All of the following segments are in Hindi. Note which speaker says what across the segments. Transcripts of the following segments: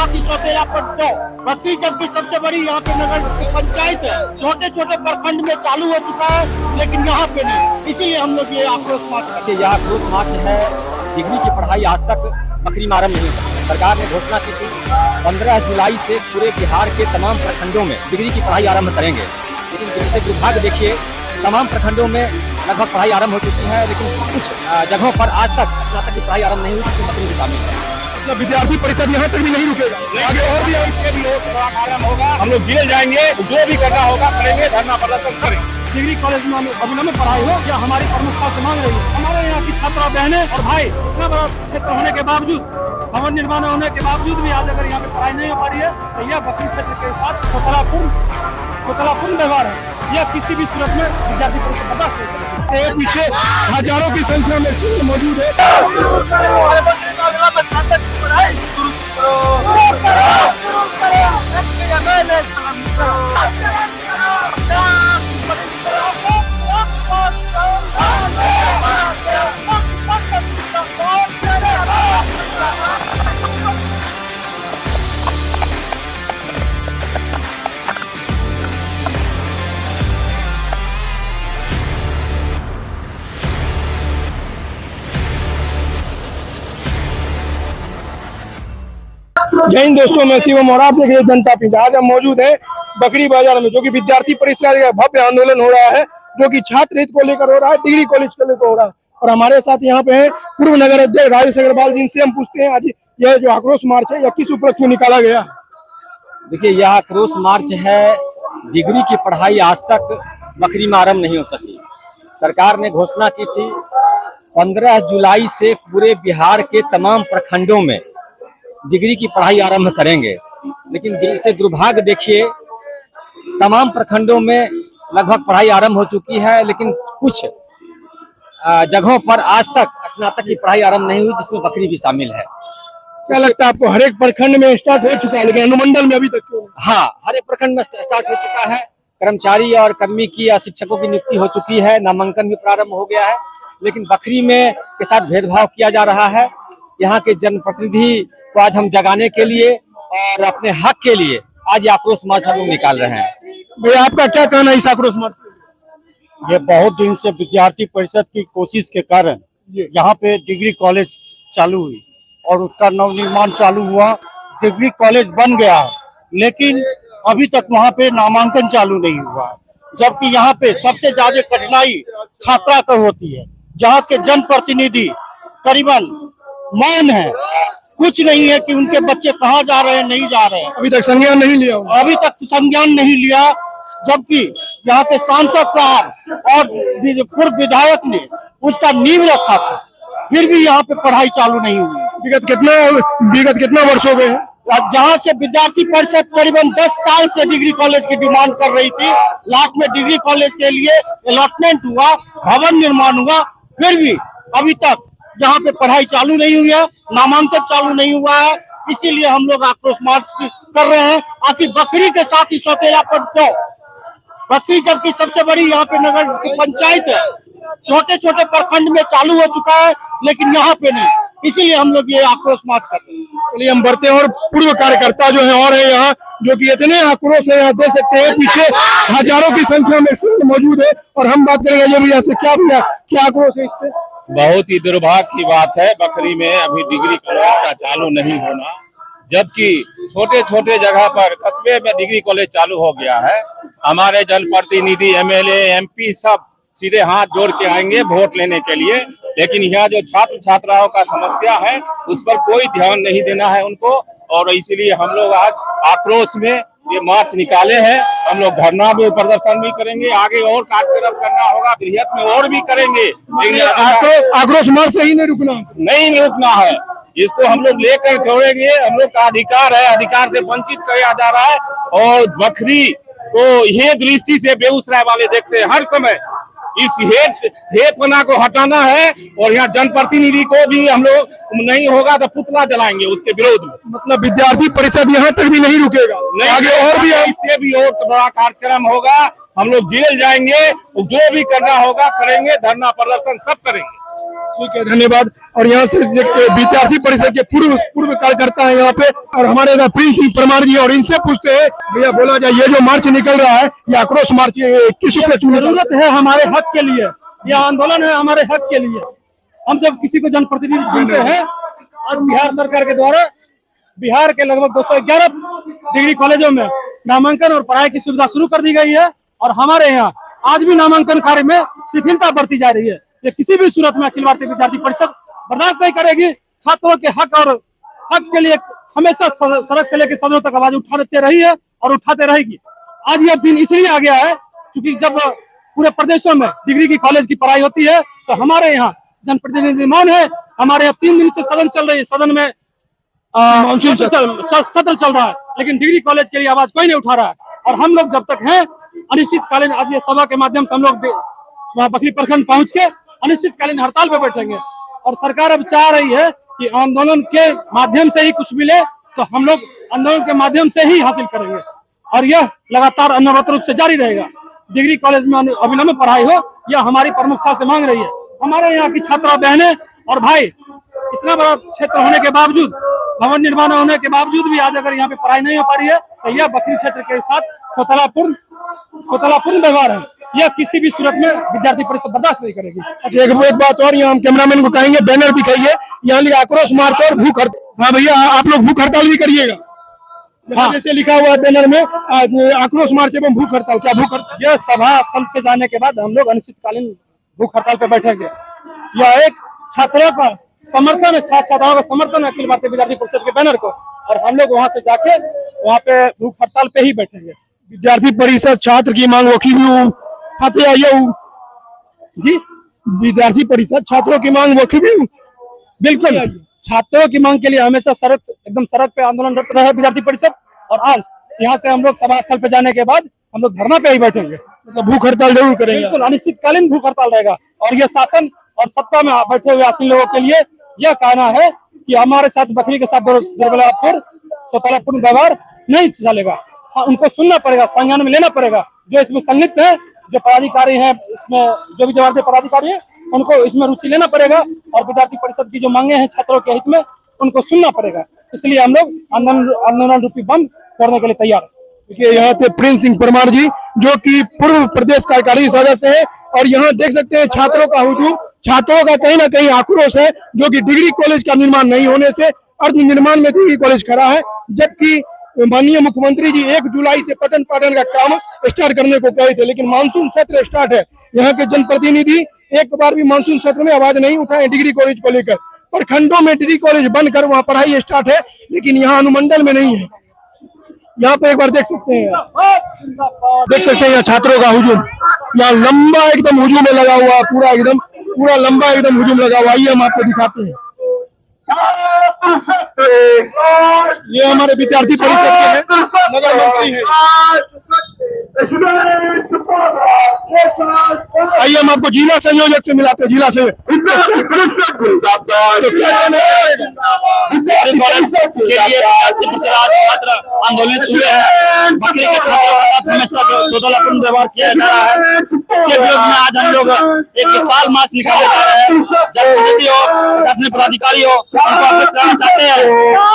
Speaker 1: साथ ही सौतेला पट्टो बकरी जबकि सबसे बड़ी यहाँ पे नगर पंचायत है, छोटे छोटे प्रखंड में चालू हो चुका है, लेकिन यहाँ पे नहीं। इसीलिए हम लोग ये आक्रोश मार्च करते हैं।
Speaker 2: यह आक्रोश मार्च है। डिग्री की पढ़ाई आज तक बकरी में आरम्भ नहीं हो सकी। सरकार ने घोषणा की थी 15 जुलाई से पूरे बिहार के तमाम प्रखंडों में डिग्री की पढ़ाई आरंभ करेंगे, लेकिन दुर्भाग्य देखिए तमाम प्रखंडों में लगभग पढ़ाई आरंभ हो चुकी है, लेकिन कुछ जगहों पर आज तक स्नातक की पढ़ाई आरंभ नहीं हुई, जिसमें बकरी भी शामिल है।
Speaker 3: मतलब विद्यार्थी परिषद यहाँ तक भी नहीं रुकेगा, आगे और भी
Speaker 4: आरंभ होगा। हम लोग जेल जाएंगे, जो भी करना होगा करेंगे, धरना प्रदर्शन करेंगे।
Speaker 1: डिग्री कॉलेज में अभिनव में पढ़ाई हो या हमारी प्रमुखता से मांग रही है। हमारे यहाँ की छात्रा बहनें और भाई इतना बड़ा क्षेत्र होने के बावजूद, भवन निर्माण होने के बावजूद भी आज अगर यहाँ पे पढ़ाई नहीं हो पा रही है, तो यह बकरी क्षेत्र के साथ शोतलापूर्ण व्यवहार है। यह किसी भी सूरत में विद्यार्थी परिषद बर्दाश्त नहीं करेगी।
Speaker 3: पीछे हजारों की संख्या में शिविर मौजूद है। जय हिंद दोस्तों, मैं शिवम और आप देख रहे हैं जनता पिंज। आज हम मौजूद हैं बकरी बाजार में, जो कि विद्यार्थी परिषद का भव्य आंदोलन हो रहा है, जो कि छात्र हित को लेकर हो रहा है, डिग्री कॉलेज को लेकर हो रहा है। और हमारे साथ यहाँ पे है पूर्व नगर अध्यक्ष राजेश अग्रवाल, जिनसे हम पूछते हैं आज यह जो आक्रोश मार्च है यह किस उपलक्ष्य में निकाला गया।
Speaker 2: देखिए, यह आक्रोश मार्च है। डिग्री की पढ़ाई आज तक बकरी में आरंभ नहीं हो सकी। सरकार ने घोषणा की थी 15 जुलाई से पूरे बिहार के तमाम प्रखंडों में डिग्री की पढ़ाई आरंभ करेंगे, लेकिन इससे दुर्भाग्य देखिए तमाम प्रखंडों में लगभग पढ़ाई आरंभ हो चुकी है, लेकिन कुछ जगहों पर आज तक स्नातक की पढ़ाई आरंभ नहीं हुई, जिसमें बकरी भी शामिल है।
Speaker 3: क्या लगता है आपको? हर एक प्रखंड में स्टार्ट हो चुका है, लेकिन अनुमंडल में अभी तक क्यों?
Speaker 2: हाँ, हर एक प्रखंड में स्टार्ट हो चुका है। कर्मचारी और कर्मी की या शिक्षकों की नियुक्ति हो चुकी है, नामांकन भी प्रारंभ हो गया है, लेकिन बकरी में के साथ भेदभाव किया जा रहा है। यहाँ के जनप्रतिनिधि को आज हम जगाने के लिए और अपने हक के लिए आज आक्रोश मार्च हम लोग निकाल रहे हैं।
Speaker 3: भैया, आपका क्या कहना है इस आक्रोश मार्च?
Speaker 5: ये बहुत दिन से विद्यार्थी परिषद की कोशिश के कारण यहाँ पे डिग्री कॉलेज चालू हुई और उसका नवनिर्माण चालू हुआ। डिग्री कॉलेज बन गया है, लेकिन अभी तक वहाँ पे नामांकन चालू नहीं हुआ है, जबकि यहाँ पे सबसे ज्यादा कठिनाई छात्रा को होती है। जहाँ के जनप्रतिनिधि करीबन मौन है, कुछ नहीं है कि उनके बच्चे कहाँ जा रहे हैं, नहीं जा रहे हैं।
Speaker 3: अभी तक संज्ञान नहीं लिया,
Speaker 5: अभी तक संज्ञान नहीं लिया, जबकि यहाँ पे सांसद साहब और पूर्व विधायक ने उसका नींव रखा था, फिर भी यहाँ पे पढ़ाई चालू नहीं हुई।
Speaker 3: विगत कितना वर्ष हो गए हैं?
Speaker 5: जहाँ से विद्यार्थी परिषद करीबन 10 साल से डिग्री कॉलेज की डिमांड कर रही थी। लास्ट में डिग्री कॉलेज के लिए अलॉटमेंट हुआ, भवन निर्माण हुआ, फिर भी अभी तक यहाँ पे पढ़ाई चालू नहीं हुई है, नामांकन चालू नहीं हुआ है। इसीलिए हम लोग आक्रोश मार्च कर रहे हैं। आखिर बकरी के साथ ही सौतेला पट्टो बकरी जबकि सबसे बड़ी यहाँ पे नगर पंचायत है, छोटे छोटे प्रखंड में चालू हो चुका है, लेकिन यहाँ पे नहीं। इसीलिए हम लोग ये आक्रोश मार्च करते हैं।
Speaker 3: चलिए हम बढ़ते हैं और पूर्व कार्यकर्ता जो है और है यहाँ, जो कि इतने आक्रोश है, यहाँ देख सकते हैं पीछे हजारों की संख्या में शिविर मौजूद है। और हम बात करेंगे ये भैया से, क्या आक्रोश है इस पे?
Speaker 4: बहुत ही दुर्भाग्य की बात है, बकरी में अभी डिग्री कॉलेज का चालू नहीं होना, जबकि छोटे छोटे जगह पर कस्बे में डिग्री कॉलेज चालू हो गया है। हमारे जनप्रतिनिधि, एमएलए, एमपी सब सीधे हाथ जोड़ के आएंगे वोट लेने के लिए, लेकिन यहाँ जो छात्र छात्राओं का समस्या है उस पर कोई ध्यान नहीं देना है उनको। और इसीलिए हम लोग आज आक्रोश में ये मार्च निकाले हैं। हम लोग धरना भी, प्रदर्शन भी करेंगे, आगे और कार्यक्रम करना होगा, बृहत में और भी करेंगे, लेकिन
Speaker 3: आक्रोश मार्च से ही नहीं
Speaker 4: रुकना है। इसको हम लोग लेकर छोड़ेंगे। हम लोग का अधिकार है, अधिकार से वंचित किया जा रहा है। और बकरी को ये दृष्टि से बेगूसराय वाले देखते हैं हर समय। इस हेटपना को हटाना है और यहाँ जनप्रतिनिधि को भी हम लोग नहीं होगा तो पुतला जलाएंगे उसके विरोध में।
Speaker 3: मतलब विद्यार्थी परिषद यहाँ तक भी नहीं रुकेगा, आगे और भी
Speaker 4: इससे भी और बड़ा कार्यक्रम होगा। हम लोग जेल जाएंगे, जो भी करना होगा करेंगे, धरना प्रदर्शन सब करेंगे।
Speaker 3: ठीक है, धन्यवाद। और यहाँ से विद्यार्थी परिषद के पूर्व कार्यकर्ता है यहाँ पे, और हमारे इधर प्रिंस सिंह परमार जी, और इनसे पूछते हैं भैया बोला जाए ये जो मार्च निकल रहा है, ये आक्रोश मार्च किस उपलक्ष्य में?
Speaker 1: जरूरत है हमारे हक के लिए, यह आंदोलन है हमारे हक के लिए। हम जब किसी को जनप्रतिनिधि चुनते हैं, आज बिहार सरकार के द्वारा बिहार के लगभग 211 डिग्री कॉलेजों में नामांकन और पढ़ाई की सुविधा शुरू कर दी गई है, और हमारे यहाँ आज भी नामांकन कार्य में शिथिलता बरती जा रही है। ये किसी भी सूरत में अखिल भारतीय विद्यार्थी परिषद बर्दाश्त नहीं करेगी। छात्रों के हक और हक के लिए हमेशा सड़क से लेकर सदनों तक आवाज उठाते रही है और उठाते रहेगी। आज यह दिन इसलिए आ गया है क्योंकि जब पूरे प्रदेशों में डिग्री की कॉलेज की पढ़ाई होती है तो हमारे यहाँ जनप्रतिनिधि मौन है। हमारे यहाँ 3 दिन से सदन चल रही है, सदन में सत्र चल रहा है, लेकिन डिग्री कॉलेज के लिए आवाज कोई नहीं उठा रहा है। और हम लोग जब तक हैं अनिश्चितकालीन, आज ये सभा के माध्यम से हम लोग वहाँ बखरी प्रखंड पहुंच के अनिश्चितकालीन हड़ताल पे बैठेंगे। और सरकार अब चाह रही है कि आंदोलन के माध्यम से ही कुछ मिले, तो हम लोग आंदोलन के माध्यम से ही हासिल करेंगे, और यह लगातार अनवरत रूप से जारी रहेगा। डिग्री कॉलेज में अविलंब पढ़ाई हो, यह हमारी प्रमुखता से मांग रही है। हमारे यहाँ की छात्रा बहनें और भाई, इतना बड़ा क्षेत्र होने के बावजूद, भवन निर्माण होने के बावजूद भी आज अगर यहाँ पे पढ़ाई नहीं हो पा रही है, तो यह बखरी क्षेत्र के साथ स्वतंत्रपूर्ण व्यवहार है। यह किसी भी सूरत में विद्यार्थी परिषद बर्दाश्त नहीं करेगी।
Speaker 3: एक बात और, यहाँ हम कैमरामैन को कहेंगे बैनर दिखाइए, यहाँ लिखा आक्रोश मार्च और भूख हड़ताल। हाँ भैया, आप लोग भूख हड़ताल भी करिएगा। हाँ, जैसे लिखा हुआ है बैनर में आक्रोश मार्च एवं भूख हड़ताल। क्या भूख हड़ताल?
Speaker 1: यह सभा स्थल पे जाने के बाद हम लोग अनिश्चितकालीन भूख हड़ताल पे बैठेंगे। यह एक छात्रों का समर्थन है, छात्राओं का समर्थन है अखिल भारतीय विद्यार्थी परिषद के बैनर को, और हम लोग वहाँ से जाके वहाँ पे भूख हड़ताल पे ही बैठेंगे।
Speaker 3: विद्यार्थी परिषद छात्र की मांग वकील
Speaker 1: जी,
Speaker 3: विद्यार्थी परिषद छात्रों की मांग वकील
Speaker 1: बिल्कुल छात्रों की मांग के लिए हमेशा सड़क पे आंदोलनरत रहे विद्यार्थी परिषद। और आज यहाँ से हम लोग सभा स्थल पे जाने के बाद हम लोग धरना पे ही बैठेंगे,
Speaker 3: मतलब भूख हड़ताल जरूर करेंगे।
Speaker 1: बिल्कुल अनिश्चितकालीन भूख हड़ताल रहेगा। और यह शासन और सत्ता में बैठे हुए आसीन लोगों के लिए यह कहना है कि हमारे साथ बखरी के साथ दुर्बलापुर स्वतंत्रपूर्ण व्यवहार नहीं चलेगा। हाँ, उनको सुनना पड़ेगा, संज्ञान में लेना पड़ेगा। जो इसमें संलिप्त है, जो पदाधिकारी हैं, इसमें जो भी जवाबदेह पदाधिकारी हैं, उनको इसमें रुचि लेना पड़ेगा, और विद्यार्थी परिषद की जो मांगे हैं छात्रों के हित में, उनको सुनना पड़ेगा। इसलिए हम लोग आंदोलन रूपी बंद करने के लिए तैयार है।
Speaker 3: देखिए, यहाँ थे प्रिंस सिंह परमार जी, जो कि पूर्व प्रदेश कार्यकारी सदस्य है, और यहाँ देख सकते हैं छात्रों का हुजूम, छात्रों का कहीं ना कहीं आक्रोश है, जो कि डिग्री कॉलेज का निर्माण नहीं होने से अर्ध निर्माण में डिग्री कॉलेज खड़ा है। जबकि माननीय मुख्यमंत्री जी 1 जुलाई से पठन पाठन का काम स्टार्ट करने को कहे थे, लेकिन मानसून सत्र स्टार्ट है। यहाँ के जनप्रतिनिधि एक बार भी मानसून सत्र में आवाज नहीं उठाए डिग्री कॉलेज को लेकर। प्रखंडों में डिग्री कॉलेज बनकर वहाँ पढ़ाई स्टार्ट है, लेकिन यहाँ अनुमंडल में नहीं है। यहाँ पे एक बार देख सकते हैं, यहाँ छात्रों का हुजूम, यहाँ लंबा एकदम हुजूम में लगा हुआ, पूरा लंबा एकदम हुजूम लगा हुआ। आइए हम आपको दिखाते हैं। ये हमारे विद्यार्थी परिषद के हैं, नगर मंत्री हैं। आइए हम आपको जिला संयोजक से मिलाते हैं। जिला से
Speaker 5: छात्र आंदोलित हुए हैं, बकरी के छात्रों के साथ हमेशा स्वतंत्रपूर्ण व्यवहार किया जा रहा है। इसके विरोध में आज हम लोग एक विशाल मार्च निकाले जा रहे हैं। जनप्रतिनिधि हो, प्रशासनिक पदाधिकारी हो, उनको अवगत कराना चाहते हैं।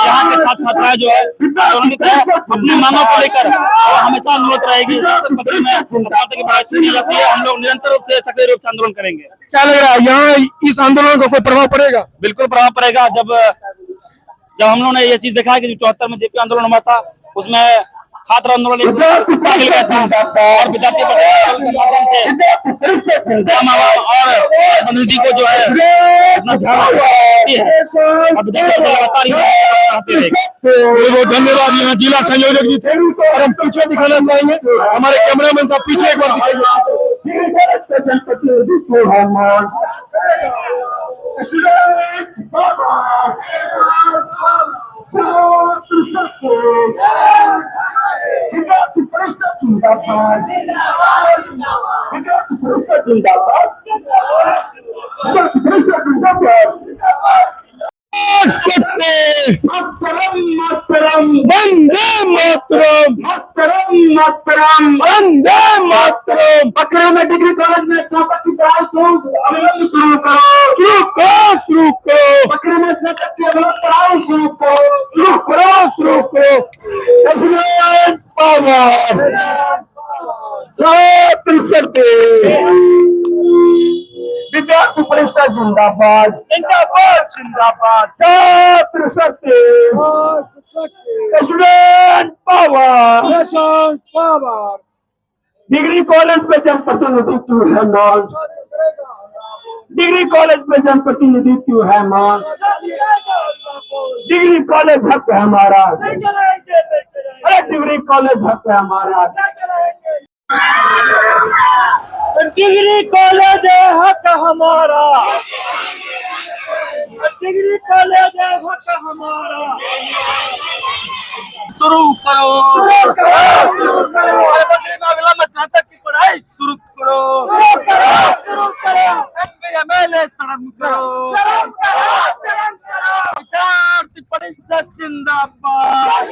Speaker 5: यहाँ के छात्र छात्राएं जो है आंदोलित है, अपनी मांगों को लेकर वो हमेशा आंदोलित रहेगी। बकरी में की पढ़ाई सुनी जाती है, हम लोग निरंतर रूप से सक्रिय रूप से आंदोलन करेंगे।
Speaker 3: क्या लग रहा है, यहाँ इस आंदोलन को कोई प्रभाव पड़ेगा?
Speaker 5: बिल्कुल प्रभाव पड़ेगा। जब हम लोगों ने ये चीज देखा है कि 74 में जेपी आंदोलन हुआ था, उसमें छात्र आंदोलन मिल गया था, और विद्यार्थी परिषद के माध्यम से और प्रतिनिधि को जो है अपना ध्यान रखती है, और विद्यार्थी लगातार इसे रहेगा।
Speaker 3: बहुत धन्यवाद। यहाँ जिला संयोजक जी थे, और हम पीछे दिखाना चाहेंगे, हमारे कैमरामैन साहब पीछे एक बार दिखाइए। वंदे मातरम
Speaker 1: मातरम मातरम
Speaker 3: वंदे मातरम
Speaker 1: बकरा में डिग्री कॉलेज में स्नातक की पढ़ाई अविलंब शुरू करो।
Speaker 3: शुरू करो
Speaker 1: बकरा में स्नातक की अविलंब पढ़ाई शुरू करो।
Speaker 3: शुरू करो
Speaker 1: नेशनल
Speaker 3: पावर छात्र शक्ति विद्यार्थी परिषद जिंदाबाद जिंदाबाद जिंदाबाद छात्र शक्ति स्टूडेंट पावर डिग्री कॉलेज पे जनप्रतिनिधित्व है मान डिग्री कॉलेज पे जनप्रतिनिधित्व है मान डिग्री कॉलेज हक है हमारा अरे डिग्री कॉलेज हक है हमारा
Speaker 1: डिग्री कॉलेज है हक हमारा डिग्री कॉलेज है हक हमारा शुरू करो अविलंब स्नातक की पढ़ाई शुरू करो एमएलए शर्म करो विद्यार्थी परिषद जिंदाबाद